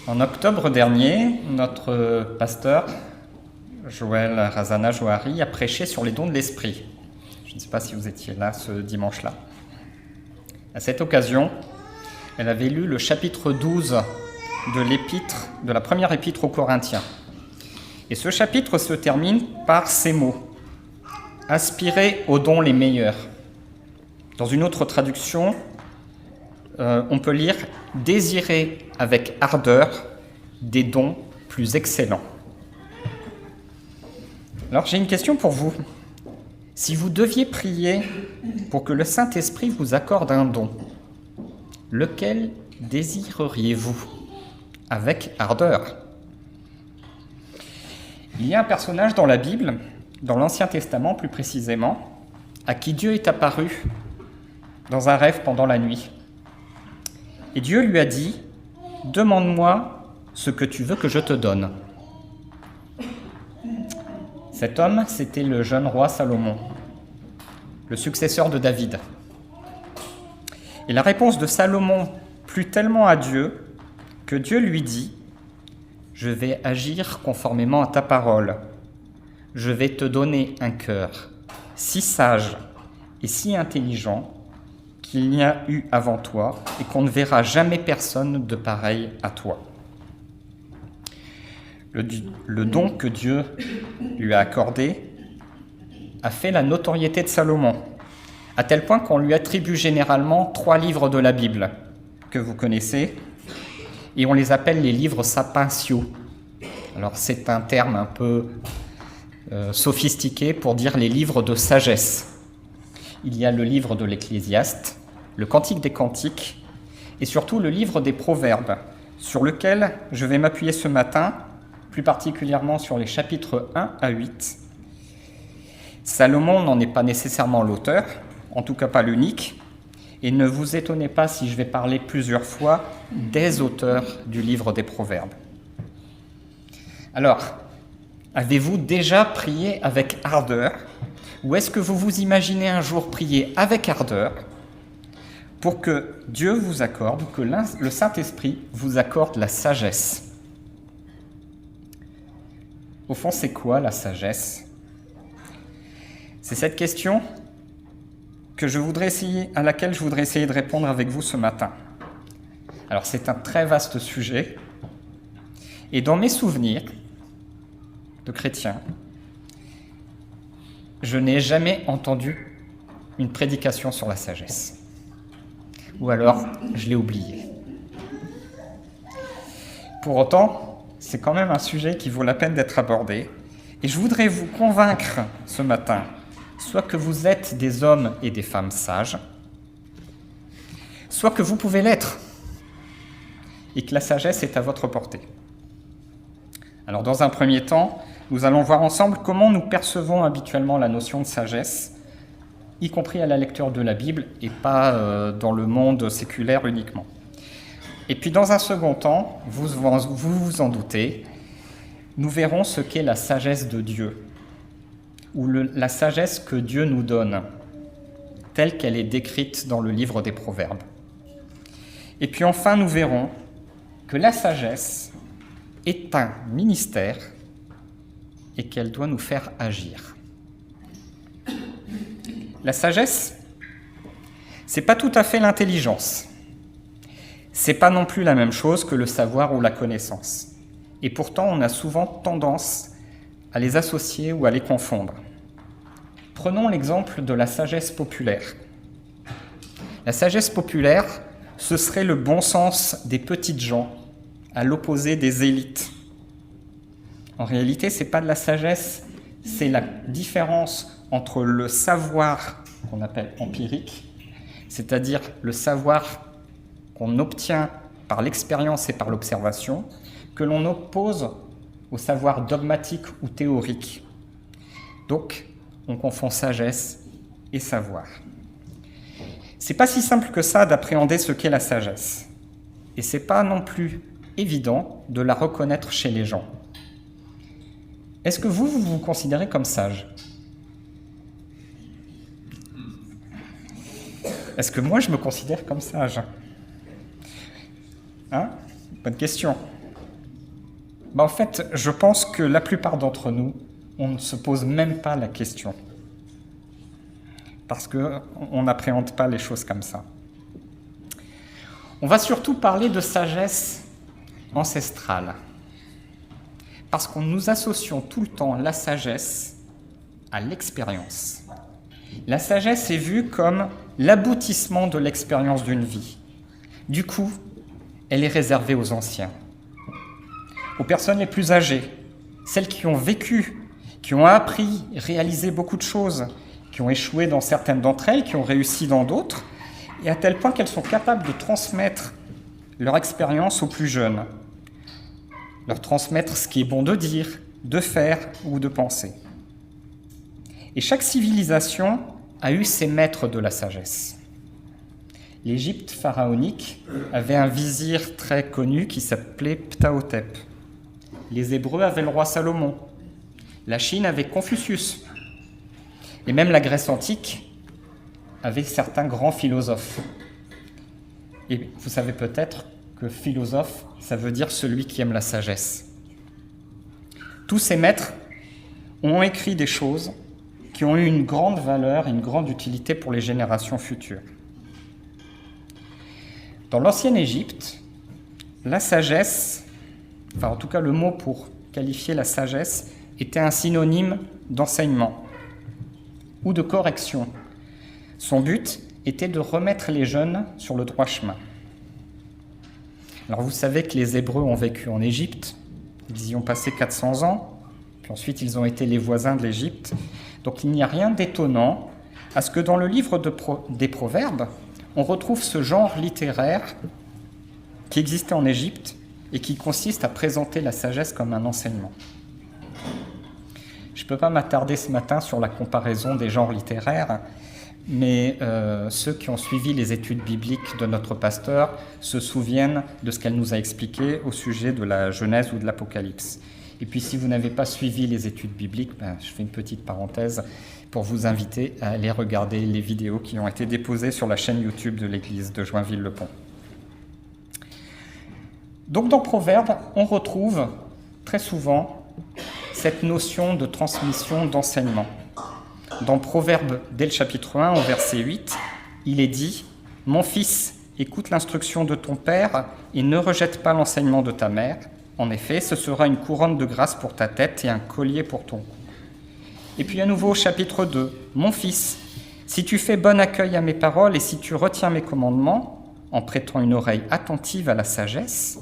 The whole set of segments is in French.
En octobre dernier, notre pasteur, Joël Razana Johari, a prêché sur les dons de l'esprit. Je ne sais pas si vous étiez là ce dimanche-là. À cette occasion, elle avait lu le chapitre 12 de la première épître aux Corinthiens. Et ce chapitre se termine par ces mots : « Aspirez aux dons les meilleurs ». Dans une autre traduction, on peut lire « Désirez avec ardeur des dons plus excellents ». Alors j'ai une question pour vous. Si vous deviez prier pour que le Saint-Esprit vous accorde un don, lequel désireriez-vous avec ardeur ? Il y a un personnage dans la Bible, dans l'Ancien Testament plus précisément, à qui Dieu est apparu dans un rêve pendant la nuit. Et Dieu lui a dit : « Demande-moi ce que tu veux que je te donne. » Cet homme, c'était le jeune roi Salomon, le successeur de David. Et la réponse de Salomon plut tellement à Dieu que Dieu lui dit : « Je vais agir conformément à ta parole. Je vais te donner un cœur si sage et si intelligent qu'il n'y a eu avant toi et qu'on ne verra jamais personne de pareil à toi. » Le don que Dieu lui a accordé a fait la notoriété de Salomon, à tel point qu'on lui attribue généralement 3 livres de la Bible que vous connaissez, et on les appelle les livres sapentiaux. Alors c'est un terme un peu sophistiqué pour dire les livres de sagesse. Il y a le livre de l'Ecclésiaste, le Cantique des Cantiques, et surtout le livre des Proverbes, sur lequel je vais m'appuyer ce matin, plus particulièrement sur les chapitres 1 à 8. Salomon n'en est pas nécessairement l'auteur, en tout cas pas l'unique, et ne vous étonnez pas si je vais parler plusieurs fois des auteurs du livre des Proverbes. Alors, avez-vous déjà prié avec ardeur, ou est-ce que vous vous imaginez un jour prier avec ardeur pour que Dieu vous accorde, que le Saint-Esprit vous accorde la sagesse ? Au fond, c'est quoi la sagesse ? C'est cette question à laquelle je voudrais essayer de répondre avec vous ce matin. Alors, c'est un très vaste sujet, et dans mes souvenirs de chrétien, je n'ai jamais entendu une prédication sur la sagesse. Ou alors, je l'ai oublié. Pour autant, c'est quand même un sujet qui vaut la peine d'être abordé. Et je voudrais vous convaincre ce matin, soit que vous êtes des hommes et des femmes sages, soit que vous pouvez l'être, et que la sagesse est à votre portée. Alors, dans un premier temps, nous allons voir ensemble comment nous percevons habituellement la notion de sagesse, y compris à la lecture de la Bible, et pas dans le monde séculaire uniquement. Et puis, dans un second temps, vous vous en doutez, nous verrons ce qu'est la sagesse de Dieu, ou la sagesse que Dieu nous donne, telle qu'elle est décrite dans le livre des Proverbes. Et puis enfin, nous verrons que la sagesse est un ministère et qu'elle doit nous faire agir. La sagesse, c'est pas tout à fait l'intelligence. C'est pas non plus la même chose que le savoir ou la connaissance. Et pourtant, on a souvent tendance à les associer ou à les confondre. Prenons l'exemple de la sagesse populaire. La sagesse populaire, ce serait le bon sens des petites gens, à l'opposé des élites. En réalité, c'est pas de la sagesse, c'est la différence entre le savoir qu'on appelle empirique, c'est-à-dire le savoir qu'on obtient par l'expérience et par l'observation, que l'on oppose au savoir dogmatique ou théorique. Donc, on confond sagesse et savoir. C'est pas si simple que ça d'appréhender ce qu'est la sagesse. Et c'est pas non plus évident de la reconnaître chez les gens. Est-ce que vous vous considérez comme sage ? Est-ce que moi, je me considère comme sage ? Bonne question. En fait, je pense que la plupart d'entre nous, on ne se pose même pas la question. Parce qu'on n'appréhende pas les choses comme ça. On va surtout parler de sagesse ancestrale. Parce que nous associons tout le temps la sagesse à l'expérience. La sagesse est vue comme l'aboutissement de l'expérience d'une vie. Du coup, elle est réservée aux anciens, aux personnes les plus âgées, celles qui ont vécu, qui ont appris, réalisé beaucoup de choses, qui ont échoué dans certaines d'entre elles, qui ont réussi dans d'autres, et à tel point qu'elles sont capables de transmettre leur expérience aux plus jeunes, leur transmettre ce qui est bon de dire, de faire ou de penser. Et chaque civilisation a eu ses maîtres de la sagesse. L'Égypte pharaonique avait un vizir très connu qui s'appelait Ptahhotep. Les Hébreux avaient le roi Salomon. La Chine avait Confucius. Et même la Grèce antique avait certains grands philosophes. Et vous savez peut-être que philosophe, ça veut dire celui qui aime la sagesse. Tous ces maîtres ont écrit des choses qui ont eu une grande valeur et une grande utilité pour les générations futures. Dans l'ancienne Égypte, la sagesse, enfin en tout cas le mot pour qualifier la sagesse, était un synonyme d'enseignement ou de correction. Son but était de remettre les jeunes sur le droit chemin. Alors vous savez que les Hébreux ont vécu en Égypte, ils y ont passé 400 ans, puis ensuite ils ont été les voisins de l'Égypte. Donc il n'y a rien d'étonnant à ce que dans le livre des Proverbes, on retrouve ce genre littéraire qui existait en Égypte et qui consiste à présenter la sagesse comme un enseignement. Je ne peux pas m'attarder ce matin sur la comparaison des genres littéraires, mais ceux qui ont suivi les études bibliques de notre pasteur se souviennent de ce qu'elle nous a expliqué au sujet de la Genèse ou de l'Apocalypse. Et puis si vous n'avez pas suivi les études bibliques, je fais une petite parenthèse pour vous inviter à aller regarder les vidéos qui ont été déposées sur la chaîne YouTube de l'église de Joinville-le-Pont. Donc dans Proverbes, on retrouve très souvent cette notion de transmission, d'enseignement. Dans Proverbes, dès le chapitre 1, au verset 8, il est dit « Mon fils, écoute l'instruction de ton père et ne rejette pas l'enseignement de ta mère. En effet, ce sera une couronne de grâce pour ta tête et un collier pour ton cou. » Et puis à nouveau au chapitre 2, « Mon fils, si tu fais bon accueil à mes paroles et si tu retiens mes commandements, en prêtant une oreille attentive à la sagesse,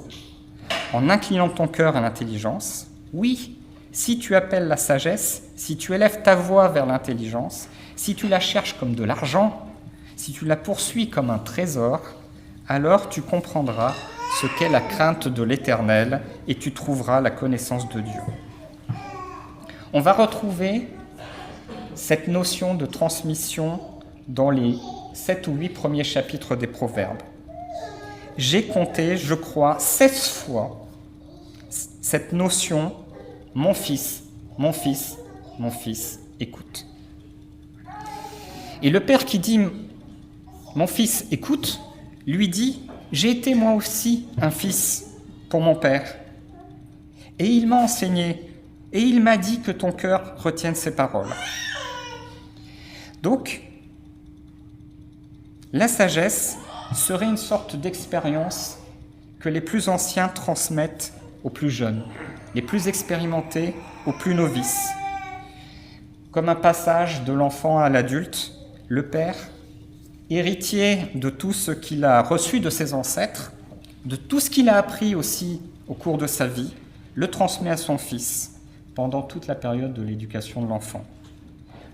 en inclinant ton cœur à l'intelligence, oui, si tu appelles la sagesse, si tu élèves ta voix vers l'intelligence, si tu la cherches comme de l'argent, si tu la poursuis comme un trésor, alors tu comprendras ce qu'est la crainte de l'Éternel et tu trouveras la connaissance de Dieu. » On va retrouver cette notion de transmission dans les 7 ou 8 premiers chapitres des Proverbes. J'ai compté, je crois, 16 fois cette notion « mon fils, mon fils, mon fils, écoute ». Et le père qui dit « mon fils, écoute », lui dit « j'ai été moi aussi un fils pour mon père. Et il m'a enseigné, et il m'a dit que ton cœur retienne ses paroles. » Donc, la sagesse serait une sorte d'expérience que les plus anciens transmettent aux plus jeunes, les plus expérimentés aux plus novices. Comme un passage de l'enfant à l'adulte, le père, héritier de tout ce qu'il a reçu de ses ancêtres, de tout ce qu'il a appris aussi au cours de sa vie, le transmet à son fils pendant toute la période de l'éducation de l'enfant.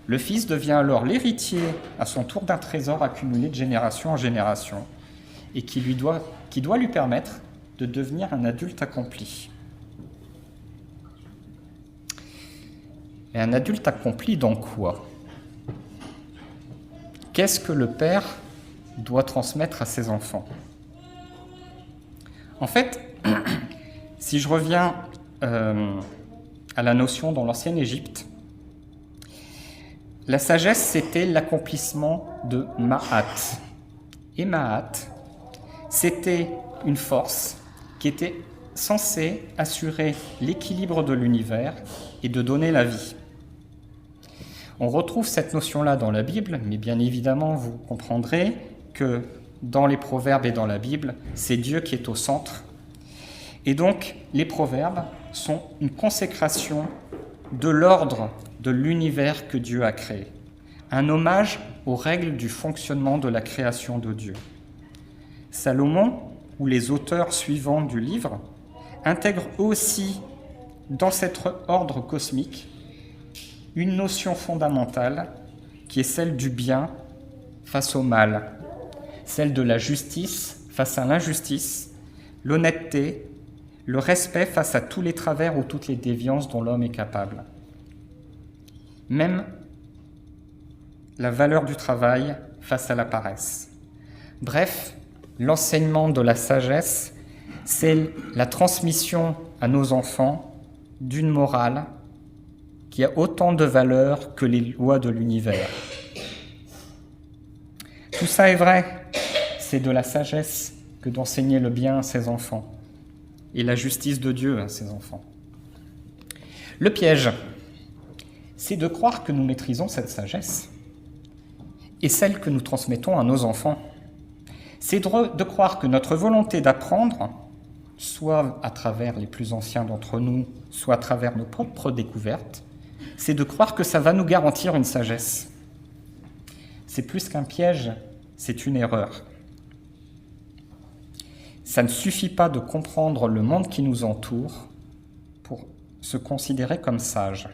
Le fils devient alors l'héritier à son tour d'un trésor accumulé de génération en génération et qui doit lui permettre de devenir un adulte accompli. Mais un adulte accompli dans quoi ? Qu'est-ce que le père doit transmettre à ses enfants ? En fait, si je reviens à la notion dans l'ancienne Égypte, la sagesse, c'était l'accomplissement de Ma'at. Et Ma'at, c'était une force qui était censé assurer l'équilibre de l'univers et de donner la vie. On retrouve cette notion-là dans la Bible, mais bien évidemment, vous comprendrez que dans les proverbes et dans la Bible, c'est Dieu qui est au centre. Et donc, les proverbes sont une consécration de l'ordre de l'univers que Dieu a créé, un hommage aux règles du fonctionnement de la création de Dieu. Salomon, ou les auteurs suivants du livre, intègrent aussi dans cet ordre cosmique une notion fondamentale qui est celle du bien face au mal, celle de la justice face à l'injustice, l'honnêteté, le respect face à tous les travers ou toutes les déviances dont l'homme est capable. Même la valeur du travail face à la paresse. Bref, l'enseignement de la sagesse, c'est la transmission à nos enfants d'une morale qui a autant de valeur que les lois de l'univers. Tout ça est vrai, c'est de la sagesse que d'enseigner le bien à ses enfants et la justice de Dieu à ses enfants. Le piège, c'est de croire que nous maîtrisons cette sagesse et celle que nous transmettons à nos enfants. C'est de croire que notre volonté d'apprendre, soit à travers les plus anciens d'entre nous, soit à travers nos propres découvertes, c'est de croire que ça va nous garantir une sagesse. C'est plus qu'un piège, c'est une erreur. Ça ne suffit pas de comprendre le monde qui nous entoure pour se considérer comme sage.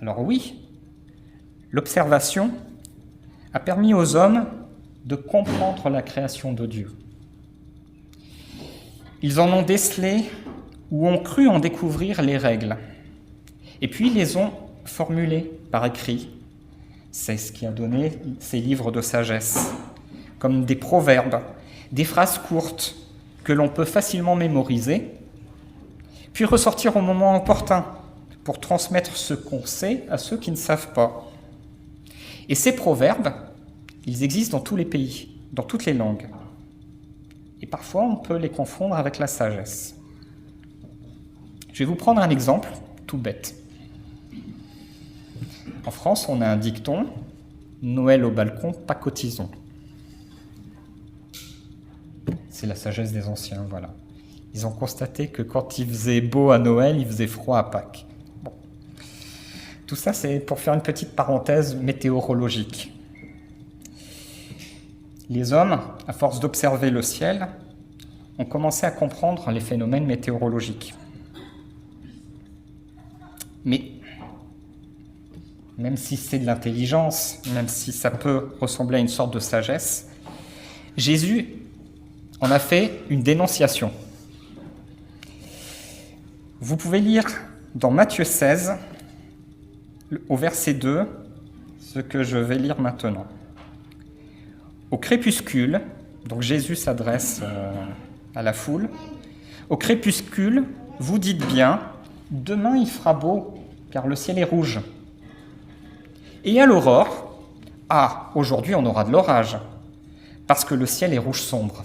Alors oui, l'observation a permis aux hommes de comprendre la création de Dieu. Ils en ont décelé ou ont cru en découvrir les règles. Et puis ils les ont formulées par écrit. C'est ce qui a donné ces livres de sagesse, comme des proverbes, des phrases courtes que l'on peut facilement mémoriser, puis ressortir au moment opportun pour transmettre ce qu'on sait à ceux qui ne savent pas. Et ces proverbes, ils existent dans tous les pays, dans toutes les langues. Et parfois, on peut les confondre avec la sagesse. Je vais vous prendre un exemple tout bête. En France, on a un dicton « Noël au balcon, pas cotisons ». C'est la sagesse des anciens, voilà. Ils ont constaté que quand il faisait beau à Noël, il faisait froid à Pâques. Bon. Tout ça, c'est pour faire une petite parenthèse météorologique. Les hommes, à force d'observer le ciel, ont commencé à comprendre les phénomènes météorologiques. Mais même si c'est de l'intelligence, même si ça peut ressembler à une sorte de sagesse, Jésus en a fait une dénonciation. Vous pouvez lire dans Matthieu 16, au verset 2, ce que je vais lire maintenant. Au crépuscule, donc Jésus s'adresse à la foule, au crépuscule, vous dites bien, demain il fera beau, car le ciel est rouge. Et à l'aurore, aujourd'hui on aura de l'orage, parce que le ciel est rouge sombre.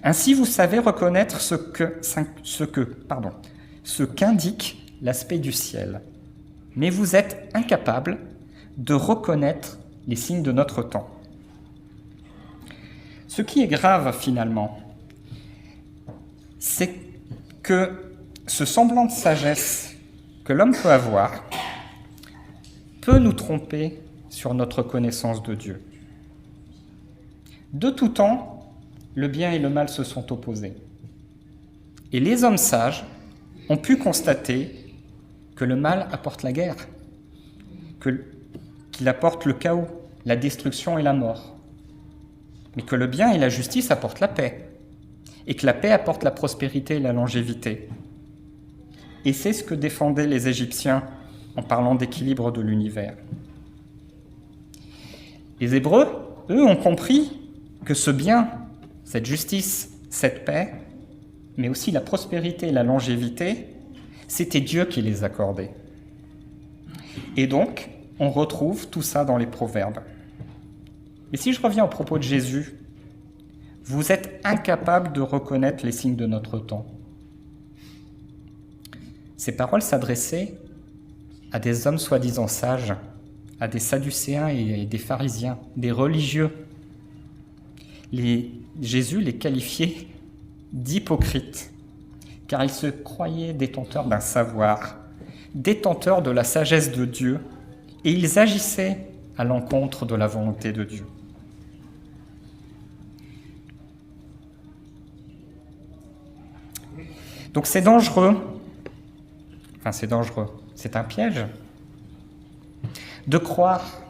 Ainsi vous savez reconnaître ce qu'indique l'aspect du ciel, mais vous êtes incapable de reconnaître les signes de notre temps. Ce qui est grave finalement, c'est que ce semblant de sagesse que l'homme peut avoir peut nous tromper sur notre connaissance de Dieu. De tout temps, le bien et le mal se sont opposés. Et les hommes sages ont pu constater que le mal apporte la guerre, qu'il apporte le chaos, la destruction et la mort, mais que le bien et la justice apportent la paix, et que la paix apporte la prospérité et la longévité. Et c'est ce que défendaient les Égyptiens en parlant d'équilibre de l'univers. Les Hébreux, eux, ont compris que ce bien, cette justice, cette paix, mais aussi la prospérité et la longévité, c'était Dieu qui les accordait. Et donc, on retrouve tout ça dans les proverbes. Et si je reviens au propos de Jésus, Vous êtes incapables de reconnaître les signes de notre temps. » Ces paroles s'adressaient à des hommes soi-disant sages, à des sadducéens et des pharisiens, des religieux. Jésus les qualifiait d'hypocrites, car ils se croyaient détenteurs d'un savoir, détenteurs de la sagesse de Dieu, et ils agissaient à l'encontre de la volonté de Dieu. Donc c'est dangereux, c'est un piège, de croire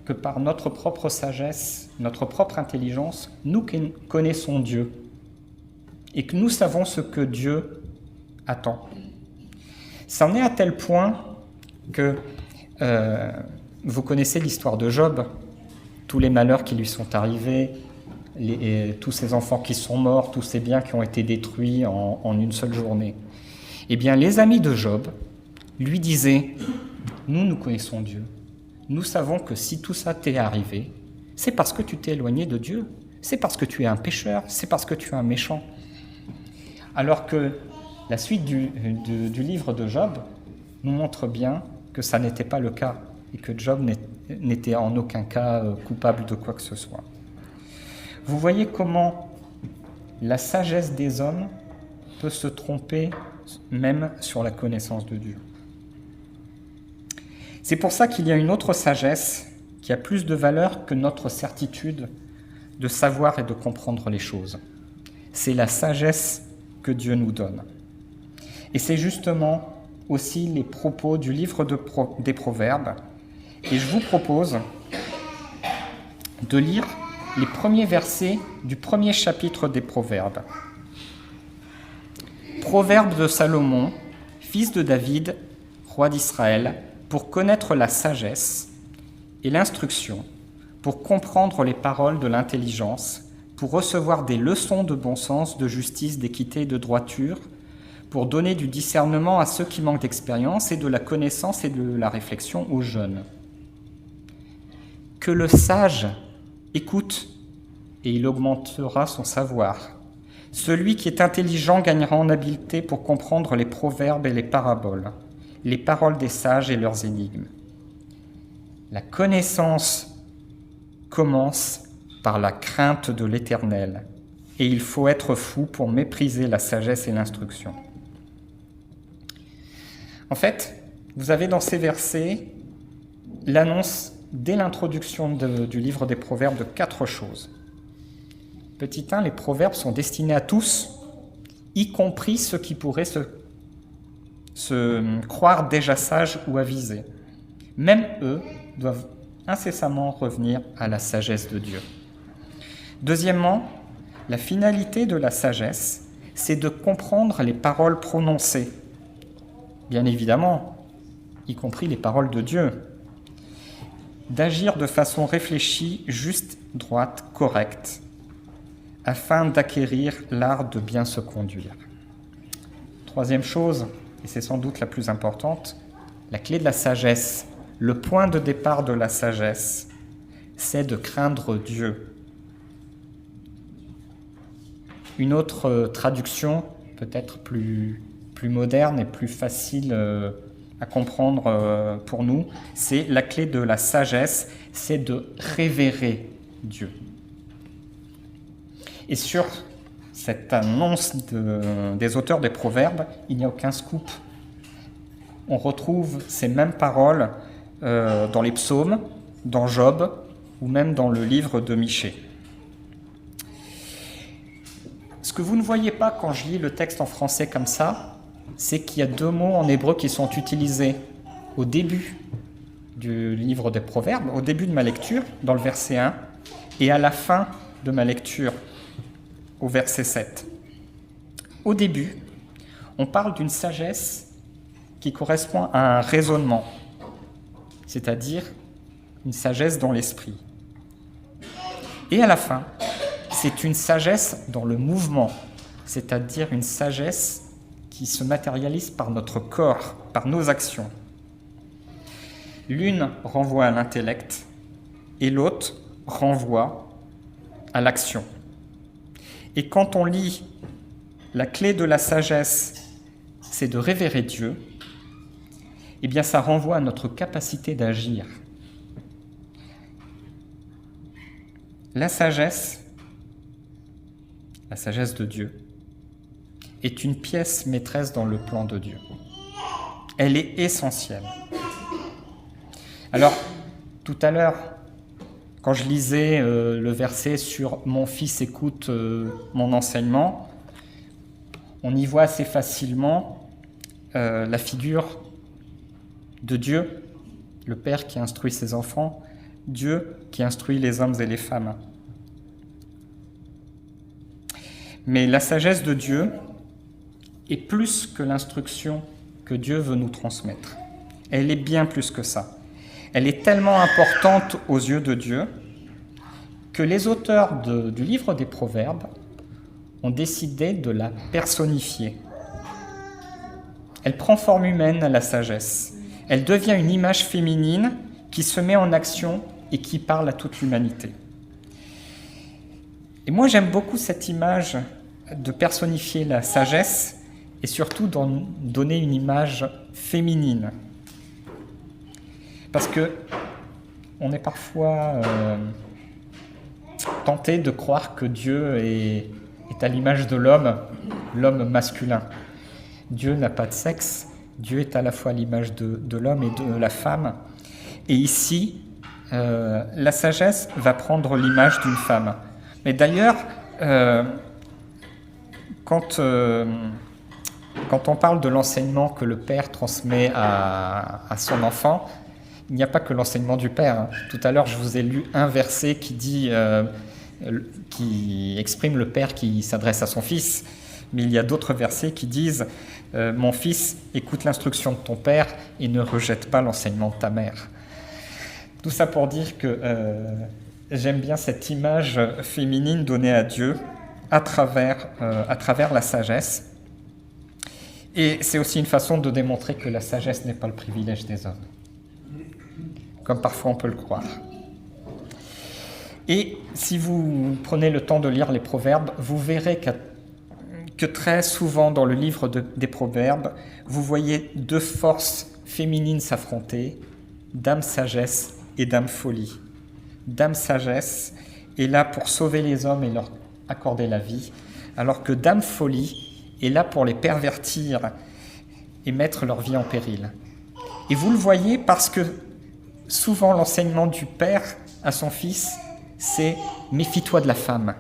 que par notre propre sagesse, notre propre intelligence, nous connaissons Dieu et que nous savons ce que Dieu attend. C'en est à tel point que vous connaissez l'histoire de Job, tous les malheurs qui lui sont arrivés, tous ses enfants qui sont morts, tous ses biens qui ont été détruits en une seule journée. Eh bien, les amis de Job lui disaient « Nous connaissons Dieu. Nous savons que si tout ça t'est arrivé, c'est parce que tu t'es éloigné de Dieu. C'est parce que tu es un pécheur, c'est parce que tu es un méchant. » Alors que la suite du livre de Job nous montre bien que ça n'était pas le cas et que Job n'était en aucun cas coupable de quoi que ce soit. Vous voyez comment la sagesse des hommes peut se tromper même sur la connaissance de Dieu. C'est pour ça qu'il y a une autre sagesse qui a plus de valeur que notre certitude de savoir et de comprendre les choses. C'est la sagesse que Dieu nous donne. Et c'est justement aussi les propos du livre des Proverbes. Et je vous propose de lire les premiers versets du premier chapitre des Proverbes. Proverbes de Salomon, fils de David, roi d'Israël, pour connaître la sagesse et l'instruction, pour comprendre les paroles de l'intelligence, pour recevoir des leçons de bon sens, de justice, d'équité et de droiture, pour donner du discernement à ceux qui manquent d'expérience et de la connaissance et de la réflexion aux jeunes. Que le sage écoute et il augmentera son savoir. Celui qui est intelligent gagnera en habileté pour comprendre les proverbes et les paraboles, les paroles des sages et leurs énigmes. La connaissance commence par la crainte de l'Éternel, et il faut être fou pour mépriser la sagesse et l'instruction. En fait, vous avez dans ces versets l'annonce dès l'introduction du livre des Proverbes de 4 choses. Petit 1, les proverbes sont destinés à tous, y compris ceux qui pourraient se croire déjà sages ou avisés. Même eux doivent incessamment revenir à la sagesse de Dieu. Deuxièmement, la finalité de la sagesse, c'est de comprendre les paroles prononcées, bien évidemment, y compris les paroles de Dieu, d'agir de façon réfléchie, juste, droite, correcte, afin d'acquérir l'art de bien se conduire. Troisième chose, et c'est sans doute la plus importante, la clé de la sagesse, le point de départ de la sagesse, c'est de craindre Dieu. Une autre traduction, peut-être plus moderne et plus facile à comprendre pour nous, c'est la clé de la sagesse, c'est de révérer Dieu. Et sur cette annonce des auteurs des Proverbes, il n'y a aucun scoop. On retrouve ces mêmes paroles dans les psaumes, dans Job ou même dans le livre de Michée. Ce que vous ne voyez pas quand je lis le texte en français comme ça, c'est qu'il y a 2 mots en hébreu qui sont utilisés au début du livre des Proverbes, au début de ma lecture, dans le verset 1, et à la fin de ma lecture, au verset 7. Au début, on parle d'une sagesse qui correspond à un raisonnement, c'est-à-dire une sagesse dans l'esprit. Et à la fin, c'est une sagesse dans le mouvement, c'est-à-dire une sagesse qui se matérialise par notre corps, par nos actions. L'une renvoie à l'intellect et l'autre renvoie à l'action. Et quand on lit la clé de la sagesse, c'est de révérer Dieu, eh bien ça renvoie à notre capacité d'agir. La sagesse de Dieu, est une pièce maîtresse dans le plan de Dieu. Elle est essentielle. Alors, tout à l'heure, quand je lisais le verset sur « Mon fils écoute mon enseignement », on y voit assez facilement la figure de Dieu, le Père qui instruit ses enfants, Dieu qui instruit les hommes et les femmes. Mais la sagesse de Dieu est plus que l'instruction que Dieu veut nous transmettre. Elle est bien plus que ça. Elle est tellement importante aux yeux de Dieu que les auteurs du livre des Proverbes ont décidé de la personnifier. Elle prend forme humaine, la sagesse. Elle devient une image féminine qui se met en action et qui parle à toute l'humanité. Et moi, j'aime beaucoup cette image de personnifier la sagesse et surtout d'en donner une image féminine. Parce que on est parfois tenté de croire que Dieu est à l'image de l'homme masculin. Dieu n'a pas de sexe, Dieu est à la fois à l'image de l'homme et de la femme. Et ici, la sagesse va prendre l'image d'une femme. Mais d'ailleurs, quand on parle de l'enseignement que le père transmet à son enfant, il n'y a pas que l'enseignement du père. Tout à l'heure, je vous ai lu un verset qui exprime le père qui s'adresse à son fils, mais il y a d'autres versets qui disent « Mon fils, écoute l'instruction de ton père et ne rejette pas l'enseignement de ta mère ». Tout ça pour dire que j'aime bien cette image féminine donnée à Dieu à travers la sagesse. Et c'est aussi une façon de démontrer que la sagesse n'est pas le privilège des hommes, comme parfois on peut le croire. Et si vous prenez le temps de lire les Proverbes, vous verrez que très souvent dans le livre des Proverbes, vous voyez deux forces féminines s'affronter, Dame sagesse et Dame folie. Dame sagesse est là pour sauver les hommes et leur accorder la vie, alors que Dame folie est là pour les pervertir et mettre leur vie en péril. Et vous le voyez parce que souvent l'enseignement du père à son fils, c'est « méfie-toi de la femme ».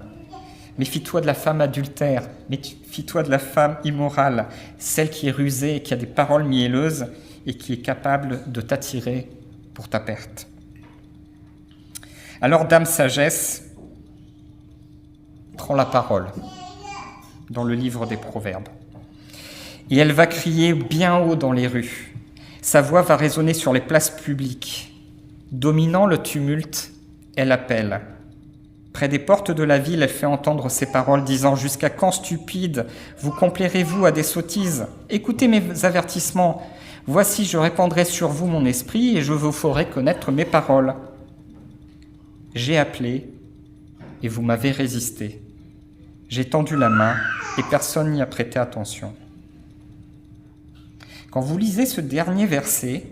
Méfie-toi de la femme adultère, méfie-toi de la femme immorale, celle qui est rusée et qui a des paroles mielleuses et qui est capable de t'attirer pour ta perte. Alors Dame Sagesse prend la parole dans le livre des Proverbes. Et elle va crier bien haut dans les rues. Sa voix va résonner sur les places publiques. Dominant le tumulte, elle appelle. Près des portes de la ville, elle fait entendre ses paroles, disant « Jusqu'à quand, stupides, vous complairez-vous à des sottises ? Écoutez mes avertissements. Voici, je répandrai sur vous mon esprit et je vous ferai connaître mes paroles. J'ai appelé et vous m'avez résisté. J'ai tendu la main et personne n'y a prêté attention. » Quand vous lisez ce dernier verset,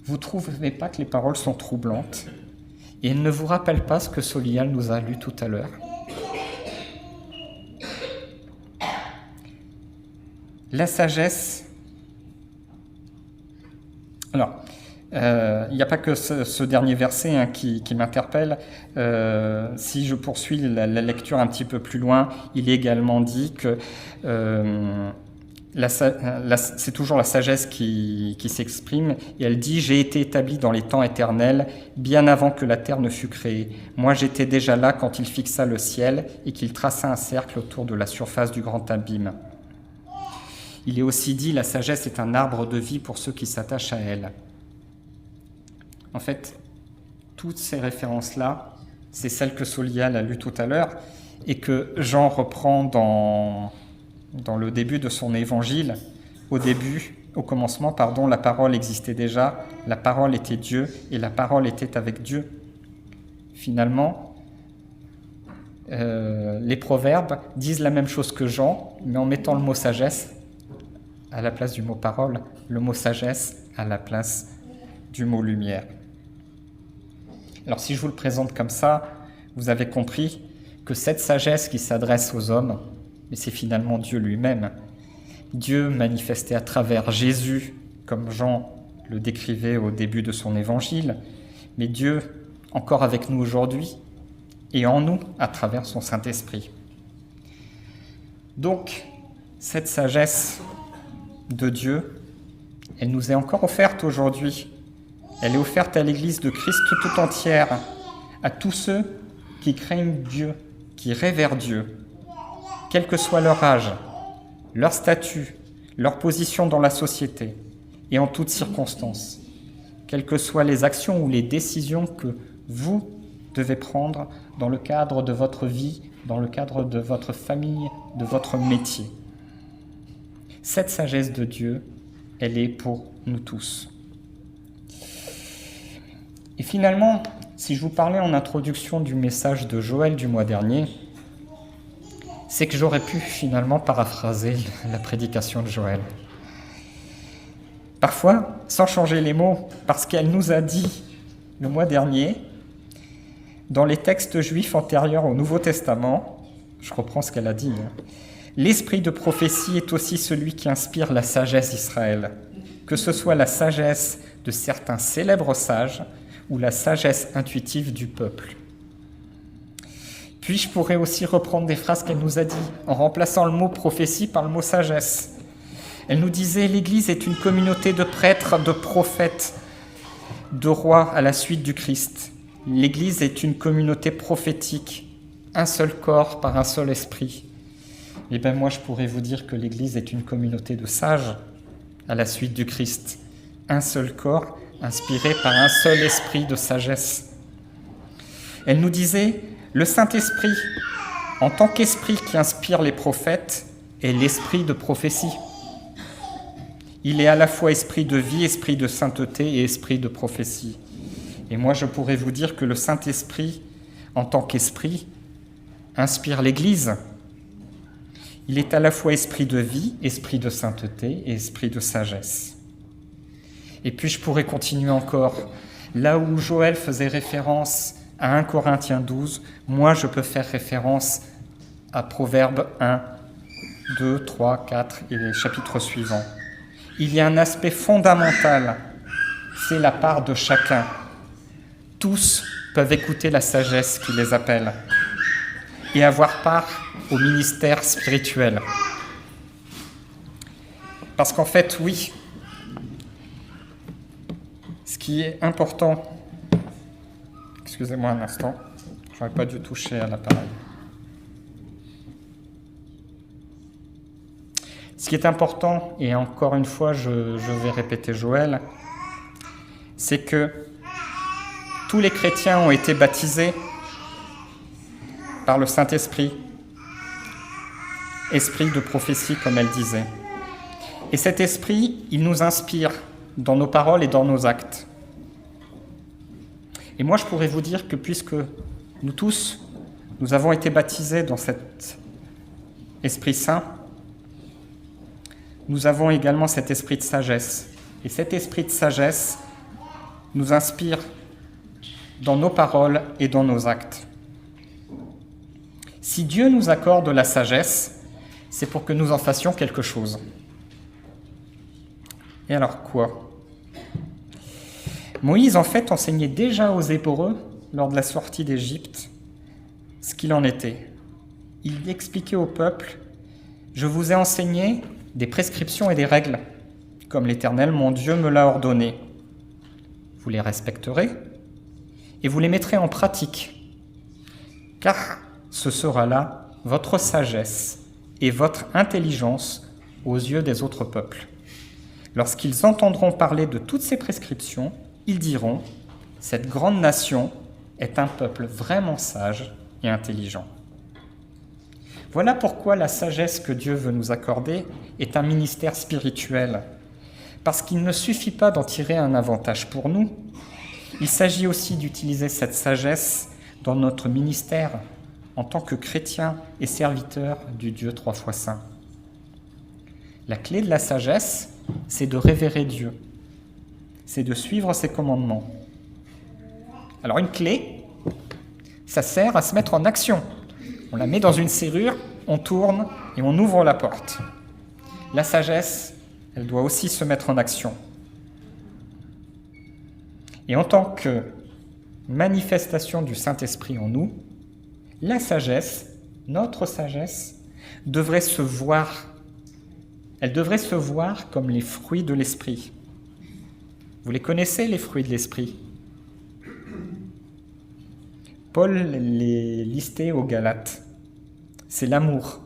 vous ne trouvez pas que les paroles sont troublantes et elles ne vous rappellent pas ce que Solial nous a lu tout à l'heure. La sagesse. Alors, il n'y a pas que ce dernier verset qui m'interpelle. Si je poursuis la lecture un petit peu plus loin, il est également dit que c'est toujours la sagesse qui s'exprime, et elle dit « J'ai été établi dans les temps éternels, bien avant que la terre ne fût créée. Moi j'étais déjà là quand il fixa le ciel et qu'il traça un cercle autour de la surface du grand abîme. » Il est aussi dit « La sagesse est un arbre de vie pour ceux qui s'attachent à elle. » En fait, toutes ces références-là, c'est celles que Solial a lues tout à l'heure et que Jean reprend dans le début de son évangile. Au commencement, la parole existait déjà, la parole était Dieu et la parole était avec Dieu. Finalement, les proverbes disent la même chose que Jean, mais en mettant le mot sagesse à la place du mot parole, le mot sagesse à la place du mot lumière. Alors si je vous le présente comme ça, vous avez compris que cette sagesse qui s'adresse aux hommes, mais c'est finalement Dieu lui-même. Dieu manifesté à travers Jésus, comme Jean le décrivait au début de son évangile, mais Dieu encore avec nous aujourd'hui et en nous à travers son Saint-Esprit. Donc, cette sagesse de Dieu, elle nous est encore offerte aujourd'hui. Elle est offerte à l'Église de Christ tout entière, à tous ceux qui craignent Dieu, qui révèrent Dieu, quel que soit leur âge, leur statut, leur position dans la société et en toutes circonstances, quelles que soient les actions ou les décisions que vous devez prendre dans le cadre de votre vie, dans le cadre de votre famille, de votre métier. Cette sagesse de Dieu, elle est pour nous tous. Et finalement, si je vous parlais en introduction du message de Joël du mois dernier, c'est que j'aurais pu finalement paraphraser la prédication de Joël. Parfois, sans changer les mots, parce qu'elle nous a dit le mois dernier, dans les textes juifs antérieurs au Nouveau Testament, je reprends ce qu'elle a dit, l'esprit de prophétie est aussi celui qui inspire la sagesse d'Israël, que ce soit la sagesse de certains célèbres sages ou la sagesse intuitive du peuple. Puis je pourrais aussi reprendre des phrases qu'elle nous a dit, en remplaçant le mot prophétie par le mot sagesse. Elle nous disait « L'Église est une communauté de prêtres, de prophètes, de rois à la suite du Christ. L'Église est une communauté prophétique, un seul corps par un seul esprit. » Et bien moi je pourrais vous dire que l'Église est une communauté de sages à la suite du Christ, un seul corps inspiré par un seul esprit de sagesse. Elle nous disait « Le Saint-Esprit, en tant qu'esprit qui inspire les prophètes, est l'esprit de prophétie. Il est à la fois esprit de vie, esprit de sainteté et esprit de prophétie. » Et moi, je pourrais vous dire que le Saint-Esprit, en tant qu'esprit, inspire l'Église. Il est à la fois esprit de vie, esprit de sainteté et esprit de sagesse. Et puis, je pourrais continuer encore. Là où Joël faisait référence à 1 Corinthiens 12, moi, je peux faire référence à Proverbes 1, 2, 3, 4 et les chapitres suivants. Il y a un aspect fondamental, c'est la part de chacun. Tous peuvent écouter la sagesse qui les appelle et avoir part au ministère spirituel. Parce qu'en fait, oui, ce qui est important, excusez-moi un instant, je n'aurais pas dû toucher à l'appareil. Ce qui est important, et encore une fois, je vais répéter Joël, c'est que tous les chrétiens ont été baptisés par le Saint-Esprit, esprit de prophétie, comme elle disait. Et cet esprit, il nous inspire dans nos paroles et dans nos actes. Et moi, je pourrais vous dire que puisque nous tous, nous avons été baptisés dans cet Esprit Saint, nous avons également cet esprit de sagesse. Et cet esprit de sagesse nous inspire dans nos paroles et dans nos actes. Si Dieu nous accorde la sagesse, c'est pour que nous en fassions quelque chose. Et alors quoi ? Moïse, en fait, enseignait déjà aux Hébreux, lors de la sortie d'Égypte, ce qu'il en était. Il expliquait au peuple « Je vous ai enseigné des prescriptions et des règles, comme l'Éternel, mon Dieu, me l'a ordonné. Vous les respecterez et vous les mettrez en pratique, car ce sera là votre sagesse et votre intelligence aux yeux des autres peuples. Lorsqu'ils entendront parler de toutes ces prescriptions, ils diront « Cette grande nation est un peuple vraiment sage et intelligent. » Voilà pourquoi la sagesse que Dieu veut nous accorder est un ministère spirituel, parce qu'il ne suffit pas d'en tirer un avantage pour nous, il s'agit aussi d'utiliser cette sagesse dans notre ministère, en tant que chrétien et serviteur du Dieu trois fois saint. La clé de la sagesse, c'est de révérer Dieu, c'est de suivre ses commandements. Alors une clé, ça sert à se mettre en action. On la met dans une serrure, on tourne et on ouvre la porte. La sagesse, elle doit aussi se mettre en action. Et en tant que manifestation du Saint-Esprit en nous, la sagesse, notre sagesse, devrait se voir. Elle devrait se voir comme les fruits de l'Esprit. Vous les connaissez, les fruits de l'Esprit? Paul les listait aux Galates. C'est l'amour,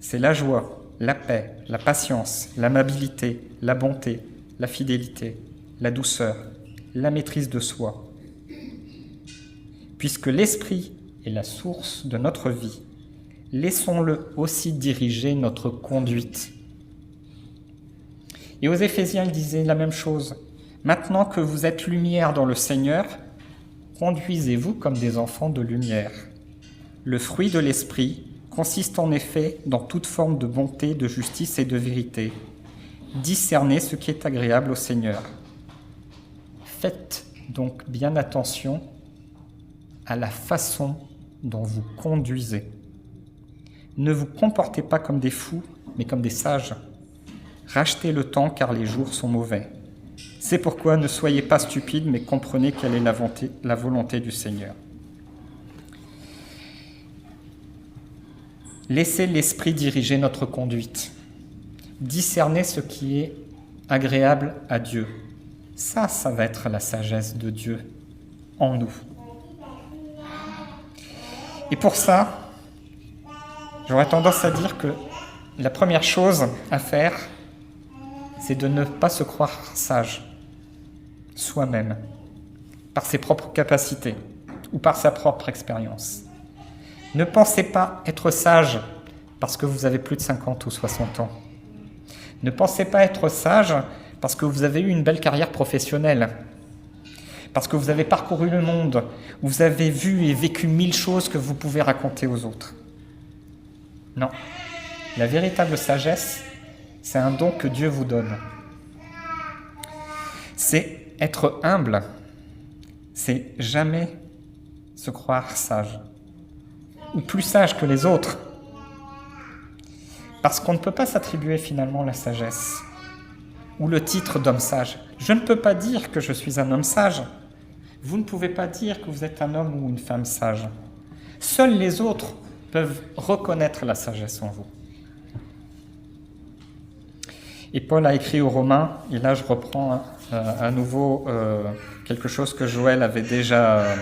c'est la joie, la paix, la patience, l'amabilité, la bonté, la fidélité, la douceur, la maîtrise de soi. Puisque l'Esprit est la source de notre vie, laissons-le aussi diriger notre conduite. Et aux Éphésiens, il disait la même chose. Maintenant que vous êtes lumière dans le Seigneur, conduisez-vous comme des enfants de lumière. Le fruit de l'Esprit consiste en effet dans toute forme de bonté, de justice et de vérité. Discernez ce qui est agréable au Seigneur. Faites donc bien attention à la façon dont vous conduisez. Ne vous comportez pas comme des fous, mais comme des sages. Rachetez le temps car les jours sont mauvais. C'est pourquoi ne soyez pas stupides, mais comprenez quelle est la volonté du Seigneur. Laissez l'Esprit diriger notre conduite. Discernez ce qui est agréable à Dieu. Ça va être la sagesse de Dieu en nous. Et pour ça, j'aurais tendance à dire que la première chose à faire, c'est de ne pas se croire sage, soi-même, par ses propres capacités ou par sa propre expérience. Ne pensez pas être sage parce que vous avez plus de 50 ou 60 ans. Ne pensez pas être sage parce que vous avez eu une belle carrière professionnelle, parce que vous avez parcouru le monde, vous avez vu et vécu 1000 choses que vous pouvez raconter aux autres. Non. La véritable sagesse, c'est un don que Dieu vous donne. C'est être humble. C'est jamais se croire sage. Ou plus sage que les autres. Parce qu'on ne peut pas s'attribuer finalement la sagesse. Ou le titre d'homme sage. Je ne peux pas dire que je suis un homme sage. Vous ne pouvez pas dire que vous êtes un homme ou une femme sage. Seuls les autres peuvent reconnaître la sagesse en vous. Et Paul a écrit aux Romains, et là je reprends à nouveau quelque chose que Joël avait déjà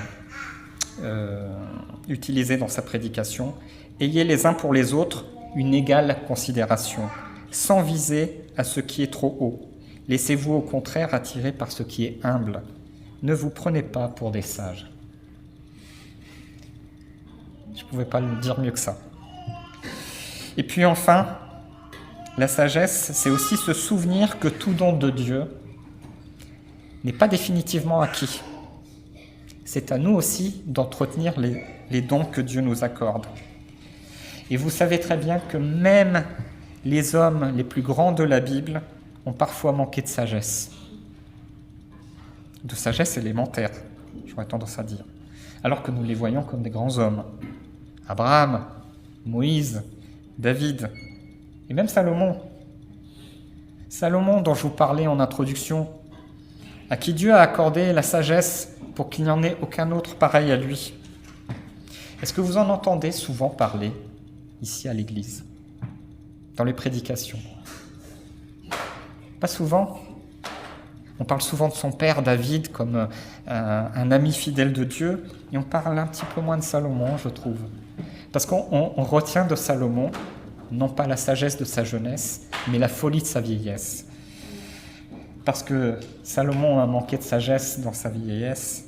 utilisé dans sa prédication. Ayez les uns pour les autres une égale considération, sans viser à ce qui est trop haut. Laissez-vous au contraire attirer par ce qui est humble. Ne vous prenez pas pour des sages. Je ne pouvais pas le dire mieux que ça. Et puis enfin, la sagesse, c'est aussi se souvenir que tout don de Dieu n'est pas définitivement acquis. C'est à nous aussi d'entretenir les dons que Dieu nous accorde. Et vous savez très bien que même les hommes les plus grands de la Bible ont parfois manqué de sagesse élémentaire, j'aurais tendance à dire, alors que nous les voyons comme des grands hommes. Abraham, Moïse, David, et même Salomon. Salomon, dont je vous parlais en introduction, à qui Dieu a accordé la sagesse pour qu'il n'y en ait aucun autre pareil à lui. Est-ce que vous en entendez souvent parler ici à l'Église, dans les prédications? Pas souvent. On parle souvent de son père David comme un ami fidèle de Dieu, et on parle un petit peu moins de Salomon, je trouve. Parce qu'on retient de Salomon, non pas la sagesse de sa jeunesse, mais la folie de sa vieillesse. Parce que Salomon a manqué de sagesse dans sa vieillesse.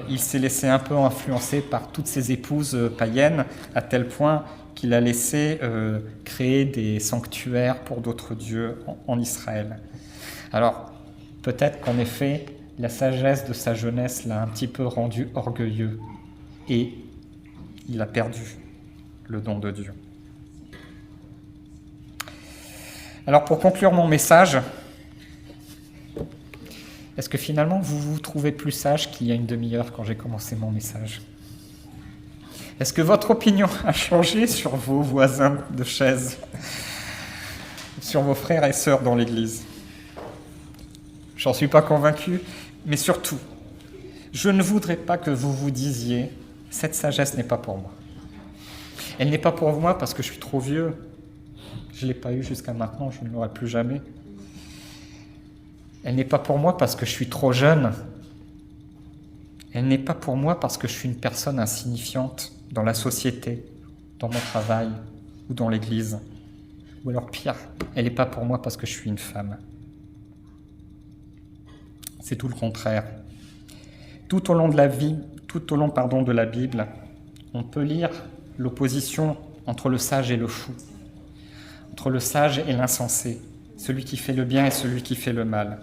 Il s'est laissé un peu influencer par toutes ses épouses païennes, à tel point qu'il a laissé créer des sanctuaires pour d'autres dieux en Israël. Alors, peut-être qu'en effet, la sagesse de sa jeunesse l'a un petit peu rendu orgueilleux et il a perdu le don de Dieu. Alors pour conclure mon message, est-ce que finalement vous vous trouvez plus sage qu'il y a une demi-heure quand j'ai commencé mon message ? Est-ce que votre opinion a changé sur vos voisins de chaise, sur vos frères et sœurs dans l'Église ? J'en suis pas convaincu, mais surtout, je ne voudrais pas que vous vous disiez « cette sagesse n'est pas pour moi ». Elle n'est pas pour moi parce que je suis trop vieux. Je ne l'ai pas eue jusqu'à maintenant, je ne l'aurai plus jamais. Elle n'est pas pour moi parce que je suis trop jeune. Elle n'est pas pour moi parce que je suis une personne insignifiante dans la société, dans mon travail ou dans l'Église. Ou alors pire, elle n'est pas pour moi parce que je suis une femme. C'est tout le contraire. Tout au long de la vie, de la Bible, on peut lire l'opposition entre le sage et le fou, entre le sage et l'insensé, celui qui fait le bien et celui qui fait le mal.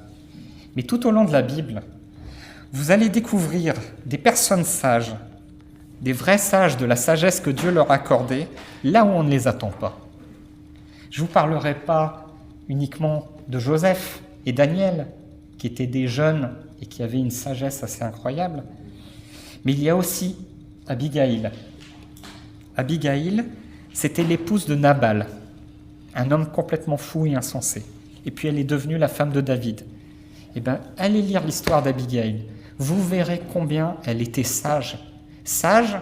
Mais tout au long de la Bible, vous allez découvrir des personnes sages, des vrais sages de la sagesse que Dieu leur a accordée, là où on ne les attend pas. Je ne vous parlerai pas uniquement de Joseph et Daniel, qui étaient des jeunes et qui avaient une sagesse assez incroyable, mais il y a aussi Abigaïl. Abigaïl, c'était l'épouse de Nabal, un homme complètement fou et insensé. Et puis elle est devenue la femme de David. Eh bien, allez lire l'histoire d'Abigaïl. Vous verrez combien elle était sage. Sage,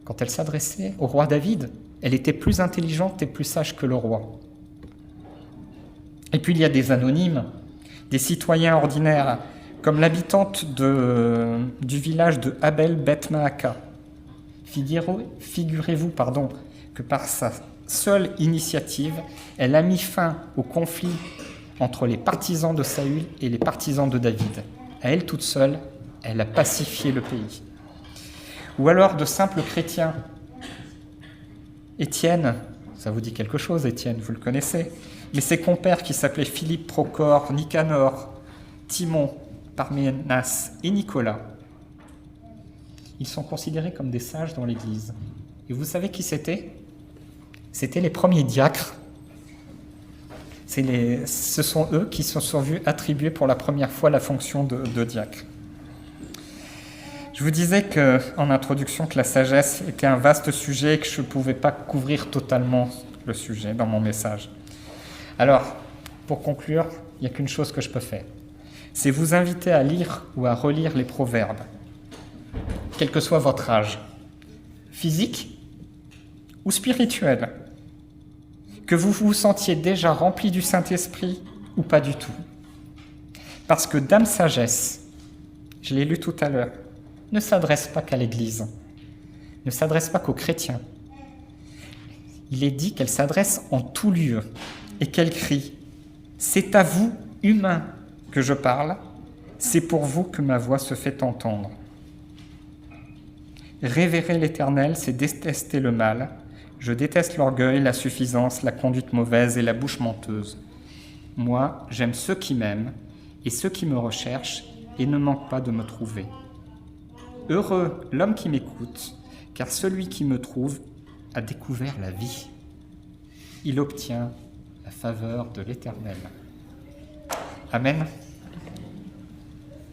quand elle s'adressait au roi David, elle était plus intelligente et plus sage que le roi. Et puis il y a des anonymes, des citoyens ordinaires, comme l'habitante du village de Abel Beth Maaka. Figurez-vous que par sa seule initiative, elle a mis fin au conflit entre les partisans de Saül et les partisans de David. À elle toute seule, elle a pacifié le pays. Ou alors de simples chrétiens. Étienne, ça vous dit quelque chose, Étienne, vous le connaissez, mais ses compères qui s'appelaient Philippe, Procore, Nicanor, Timon, Parménas et Nicolas, ils sont considérés comme des sages dans l'Église. Et vous savez qui c'était ? C'était les premiers diacres. Ce sont eux qui se sont vus attribuer pour la première fois la fonction de diacre. Je vous disais en introduction que la sagesse était un vaste sujet et que je ne pouvais pas couvrir totalement le sujet dans mon message. Alors, pour conclure, il n'y a qu'une chose que je peux faire. C'est vous inviter à lire ou à relire les proverbes, quel que soit votre âge, physique ou spirituel, que vous vous sentiez déjà rempli du Saint-Esprit ou pas du tout. Parce que Dame Sagesse, je l'ai lu tout à l'heure, ne s'adresse pas qu'à l'Église, ne s'adresse pas qu'aux chrétiens. Il est dit qu'elle s'adresse en tout lieu et qu'elle crie « C'est à vous, humains, que je parle, c'est pour vous que ma voix se fait entendre. » Révérer l'Éternel, c'est détester le mal. Je déteste l'orgueil, la suffisance, la conduite mauvaise et la bouche menteuse. Moi, j'aime ceux qui m'aiment et ceux qui me recherchent et ne manquent pas de me trouver. Heureux l'homme qui m'écoute, car celui qui me trouve a découvert la vie. Il obtient la faveur de l'Éternel. Amen.